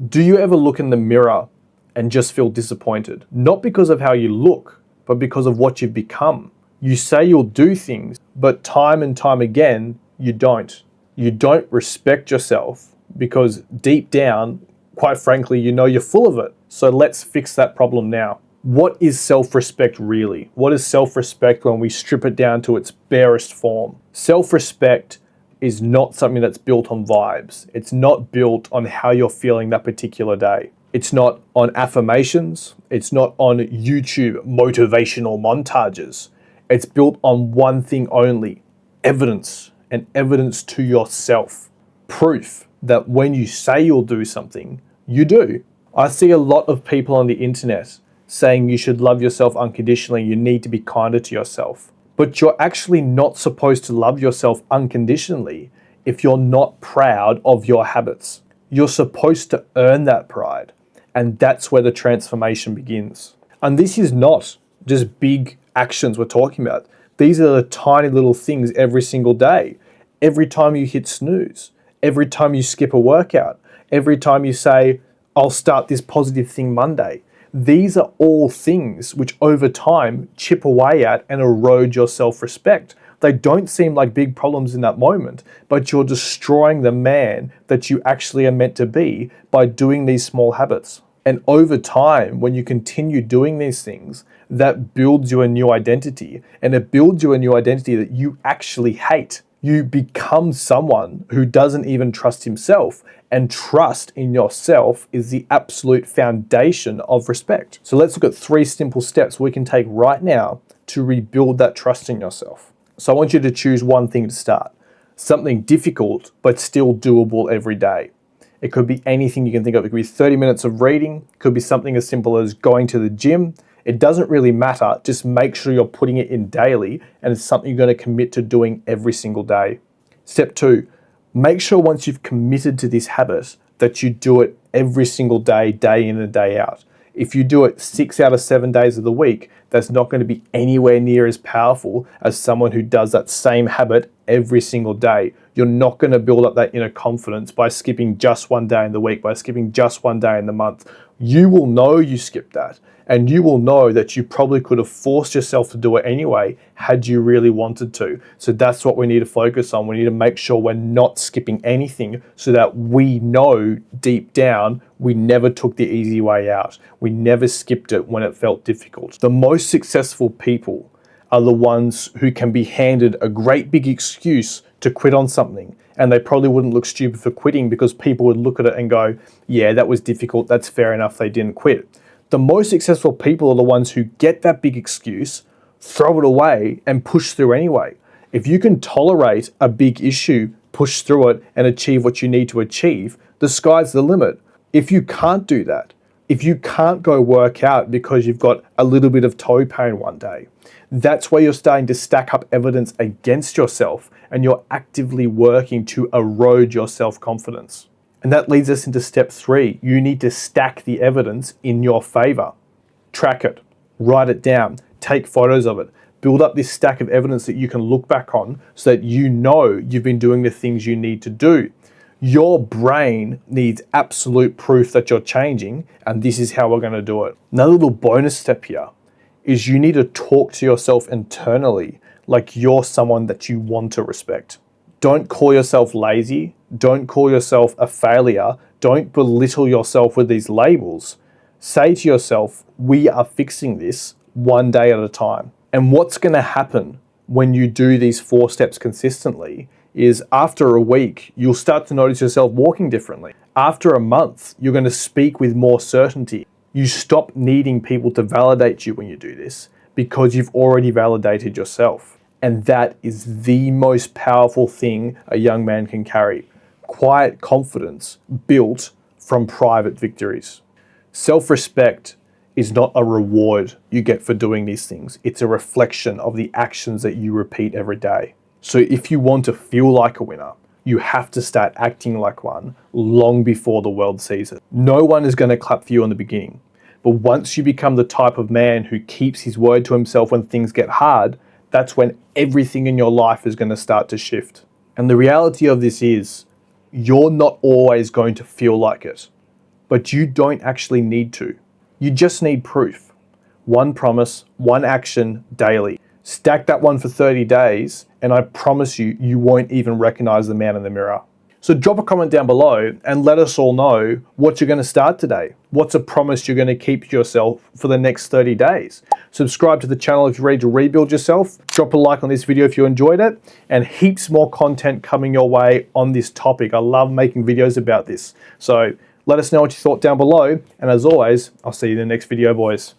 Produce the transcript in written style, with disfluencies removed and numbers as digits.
Do you ever look in the mirror and just feel disappointed? Not because of how you look, but because of what you've become. You say you'll do things, but time and time again, you don't. You don't respect yourself because deep down, quite frankly, you know you're full of it. So let's fix that problem now. What is self-respect really? What is self-respect when we strip it down to its barest form? Self-respect is not something that's built on vibes. It's not built on how you're feeling that particular day. It's not on affirmations. It's not on YouTube motivational montages. It's built on one thing only: evidence, and evidence to yourself. Proof that when you say you'll do something, you do. I see a lot of people on the internet saying you should love yourself unconditionally, you need to be kinder to yourself. But you're actually not supposed to love yourself unconditionally if you're not proud of your habits. You're supposed to earn that pride, and that's where the transformation begins. And this is not just big actions we're talking about. These are the tiny little things every single day. Every time you hit snooze, every time you skip a workout, every time you say, I'll start this positive thing Monday. These are all things which over time chip away at and erode your self-respect. They don't seem like big problems in that moment, but you're destroying the man that you actually are meant to be by doing these small habits. And over time, when you continue doing these things, that builds you a new identity, and it builds you a new identity that you actually hate. You become someone who doesn't even trust himself, and trust in yourself is the absolute foundation of respect. So let's look at 3 simple steps we can take right now to rebuild that trust in yourself. So I want you to choose one thing to start. Something difficult, but still doable every day. It could be anything you can think of. It could be 30 minutes of reading. It could be something as simple as going to the gym. It doesn't really matter. Just make sure you're putting it in daily and it's something you're going to commit to doing every single day. Step 2, make sure once you've committed to this habit that you do it every single day, day in and day out. If you do it 6 out of 7 days of the week, that's not going to be anywhere near as powerful as someone who does that same habit every single day. You're not going to build up that inner confidence by skipping just one day in the week, by skipping just one day in the month. You will know you skipped that, and you will know that you probably could have forced yourself to do it anyway had you really wanted to. So that's what we need to focus on. We need to make sure we're not skipping anything so that we know deep down we never took the easy way out. We never skipped it when it felt difficult. The most successful people are the ones who can be handed a great big excuse to quit on something, and they probably wouldn't look stupid for quitting because people would look at it and go, yeah, that was difficult, that's fair enough, they didn't quit. The most successful people are the ones who get that big excuse, throw it away, and push through anyway. If you can tolerate a big issue, push through it, and achieve what you need to achieve, the sky's the limit. If you can't do that, if you can't go work out because you've got a little bit of toe pain one day, that's where you're starting to stack up evidence against yourself and you're actively working to erode your self-confidence. And that leads us into step 3. You need to stack the evidence in your favor. Track it, write it down, take photos of it, build up this stack of evidence that you can look back on so that you know you've been doing the things you need to do. Your brain needs absolute proof that you're changing, and this is how we're going to do it. Another little bonus step here is you need to talk to yourself internally like you're someone that you want to respect. Don't call yourself lazy. Don't call yourself a failure. Don't belittle yourself with these labels. Say to yourself, we are fixing this one day at a time. And what's going to happen when you do these 4 steps consistently is after a week, you'll start to notice yourself walking differently. After a month, you're going to speak with more certainty. You stop needing people to validate you when you do this because you've already validated yourself. And that is the most powerful thing a young man can carry. Quiet confidence built from private victories. Self-respect is not a reward you get for doing these things. It's a reflection of the actions that you repeat every day. So if you want to feel like a winner, you have to start acting like one long before the world sees it. No one is going to clap for you in the beginning. But once you become the type of man who keeps his word to himself when things get hard, that's when everything in your life is going to start to shift. And the reality of this is, you're not always going to feel like it. but you don't actually need to. You just need proof. One promise, one action daily. Stack that one for 30 days, and I promise you, you won't even recognize the man in the mirror. So drop a comment down below and let us all know what you're going to start today. What's a promise you're going to keep to yourself for the next 30 days? Subscribe to the channel if you're ready to rebuild yourself. Drop a like on this video if you enjoyed it, and heaps more content coming your way on this topic. I love making videos about this. So let us know what you thought down below. And as always, I'll see you in the next video, boys.